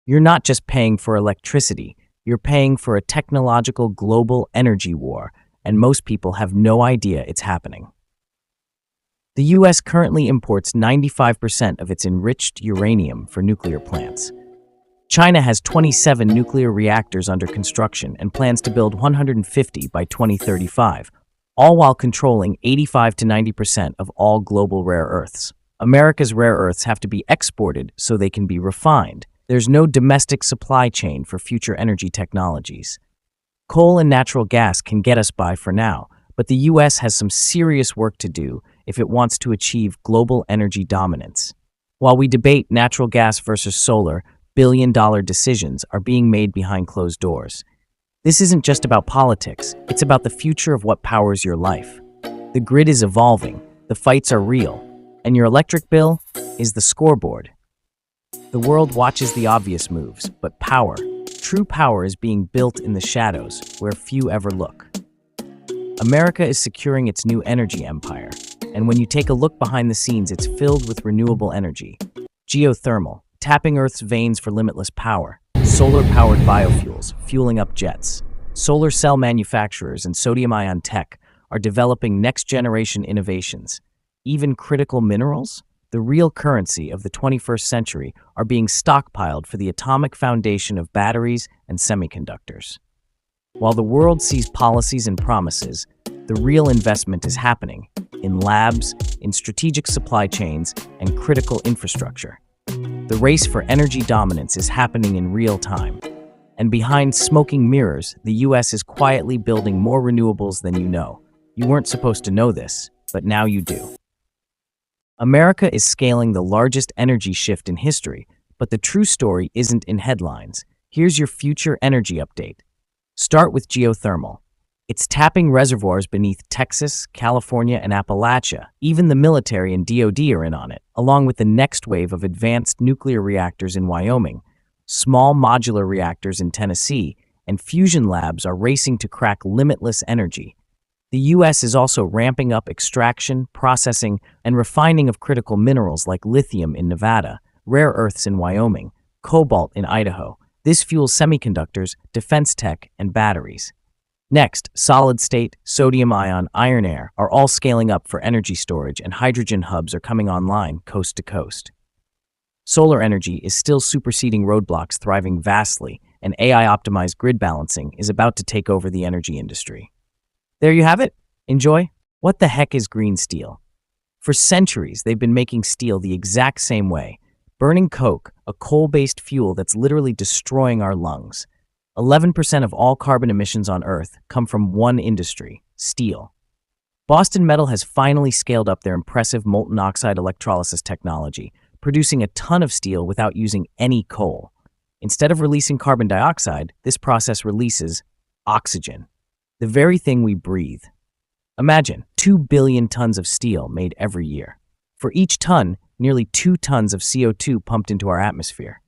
You're not just paying for electricity, you're paying for a technological global energy war, and most people have no idea it's happening. The US currently imports 95% of its enriched uranium for nuclear plants. China has 27 nuclear reactors under construction and plans to build 150 by 2035, all while controlling 85 to 90% of all global rare earths. America's rare earths have to be exported so they can be refined. There's no domestic supply chain for future energy technologies. Coal and natural gas can get us by for now, but the US has some serious work to do if it wants to achieve global energy dominance. While we debate natural gas versus solar, billion-dollar decisions are being made behind closed doors. This isn't just about politics, it's about the future of what powers your life. The grid is evolving, the fights are real, and your electric bill is the scoreboard. The world watches the obvious moves, but power, true power, is being built in the shadows where few ever look. America is securing its new energy empire, and when you take a look behind the scenes, it's filled with renewable energy. Geothermal, tapping Earth's veins for limitless power. Solar-powered biofuels, fueling up jets. Solar cell manufacturers and sodium-ion tech are developing next-generation innovations. Even critical minerals, the real currency of the 21st century, are being stockpiled for the atomic foundation of batteries and semiconductors. While the world sees policies and promises, the real investment is happening in labs, in strategic supply chains, and critical infrastructure. The race for energy dominance is happening in real time. And behind smoking mirrors, the US is quietly building more renewables than you know. You weren't supposed to know this, but now you do. America is scaling the largest energy shift in history, but the true story isn't in headlines. Here's your future energy update. Start with geothermal. It's tapping reservoirs beneath Texas, California, and Appalachia. Even the military and DoD are in on it, along with the next wave of advanced nuclear reactors in Wyoming. Small modular reactors in Tennessee, and fusion labs are racing to crack limitless energy. The US is also ramping up extraction, processing, and refining of critical minerals like lithium in Nevada, rare earths in Wyoming, cobalt in Idaho. This fuels semiconductors, defense tech, and batteries. Next, solid-state, sodium-ion, iron air are all scaling up for energy storage, and hydrogen hubs are coming online coast to coast. Solar energy is still superseding roadblocks, thriving vastly, and AI-optimized grid balancing is about to take over the energy industry. There you have it. Enjoy. What the heck is green steel? For centuries, they've been making steel the exact same way, burning coke, a coal-based fuel that's literally destroying our lungs. 11% of all carbon emissions on Earth come from one industry, steel. Boston Metal has finally scaled up their impressive molten oxide electrolysis technology, producing a ton of steel without using any coal. Instead of releasing carbon dioxide, this process releases oxygen, the very thing we breathe. Imagine 2 billion tons of steel made every year. For each ton, nearly 2 tons of CO2 pumped into our atmosphere.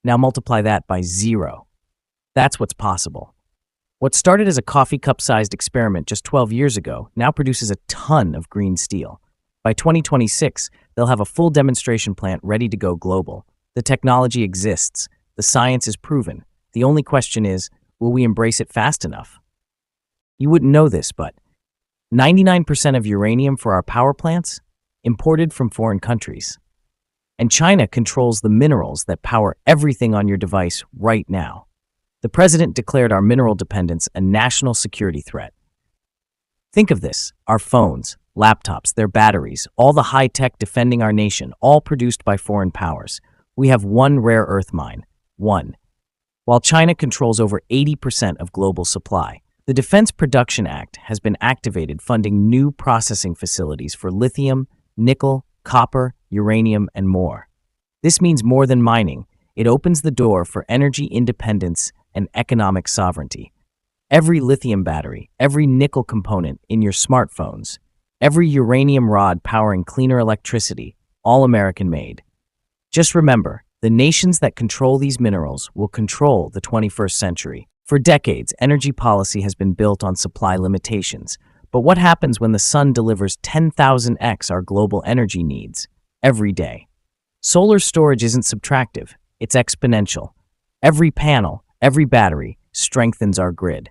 Now multiply that by 0. That's what's possible. What started as a coffee cup-sized experiment just 12 years ago now produces a ton of green steel. By 2026, they'll have a full demonstration plant ready to go global. The technology exists. The science is proven. The only question is, will we embrace it fast enough? You wouldn't know this, but 99% of uranium for our power plants imported from foreign countries. And China controls the minerals that power everything on your device right now. The president declared our mineral dependence a national security threat. Think of this: our phones, laptops, their batteries, all the high-tech defending our nation, all produced by foreign powers. We have one rare earth mine. One. While China controls over 80% of global supply, the Defense Production Act has been activated, funding new processing facilities for lithium, nickel, copper, uranium, and more. This means more than mining. It opens the door for energy independence and economic sovereignty. Every lithium battery, every nickel component in your smartphones, every uranium rod powering cleaner electricity, all American-made. Just remember, the nations that control these minerals will control the 21st century. For decades, energy policy has been built on supply limitations. But what happens when the sun delivers 10,000x our global energy needs every day? Solar storage isn't subtractive. It's exponential. Every panel, every battery strengthens our grid.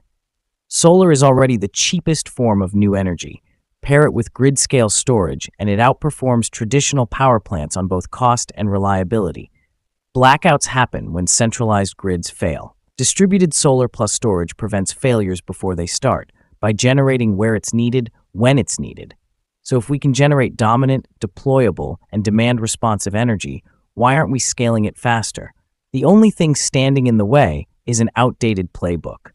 Solar is already the cheapest form of new energy. Pair it with grid-scale storage, and it outperforms traditional power plants on both cost and reliability. Blackouts happen when centralized grids fail. Distributed solar plus storage prevents failures before they start by generating where it's needed, when it's needed. So if we can generate dominant, deployable, and demand-responsive energy, why aren't we scaling it faster? The only thing standing in the way is an outdated playbook.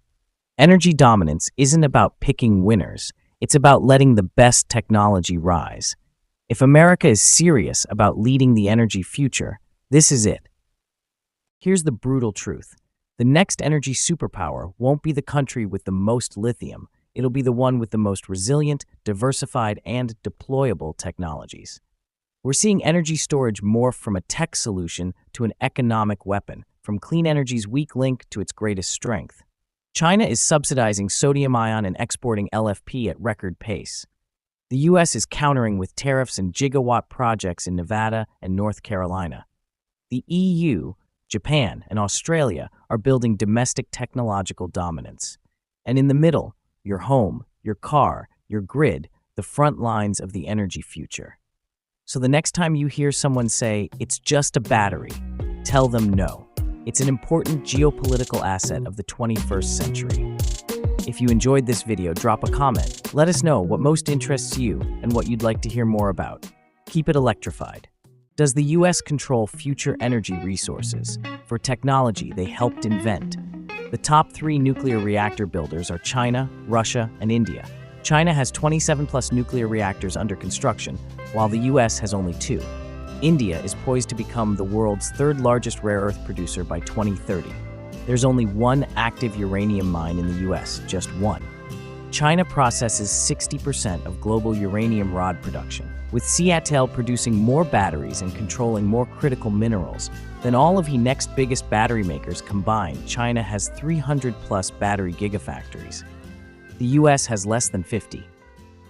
Energy dominance isn't about picking winners. It's about letting the best technology rise. If America is serious about leading the energy future, this is it. Here's the brutal truth. The next energy superpower won't be the country with the most lithium. It'll be the one with the most resilient, diversified, and deployable technologies. We're seeing energy storage morph from a tech solution to an economic weapon, from clean energy's weak link to its greatest strength. China is subsidizing sodium ion and exporting LFP at record pace. The US is countering with tariffs and gigawatt projects in Nevada and North Carolina. The EU, Japan, and Australia are building domestic technological dominance. And in the middle, your home, your car, your grid, the front lines of the energy future. So the next time you hear someone say, "It's just a battery," tell them no. It's an important geopolitical asset of the 21st century. If you enjoyed this video, drop a comment. Let us know what most interests you and what you'd like to hear more about. Keep it electrified. Does the US control future energy resources for technology they helped invent? The top 3 nuclear reactor builders are China, Russia, and India. China has 27+ nuclear reactors under construction, while the US has only 2. India is poised to become the world's 3rd largest rare earth producer by 2030. There's only 1 active uranium mine in the US, just 1. China processes 60% of global uranium rod production, with Seattle producing more batteries and controlling more critical minerals than all of the next biggest battery makers combined. China has 300+ battery gigafactories. The US has less than 50.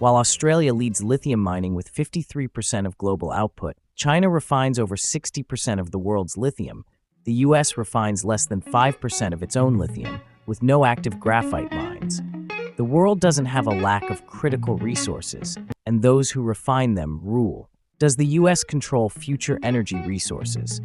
While Australia leads lithium mining with 53% of global output, China refines over 60% of the world's lithium. The US refines less than 5% of its own lithium, with no active graphite mines. The world doesn't have a lack of critical resources, and those who refine them rule. Does the US control future energy resources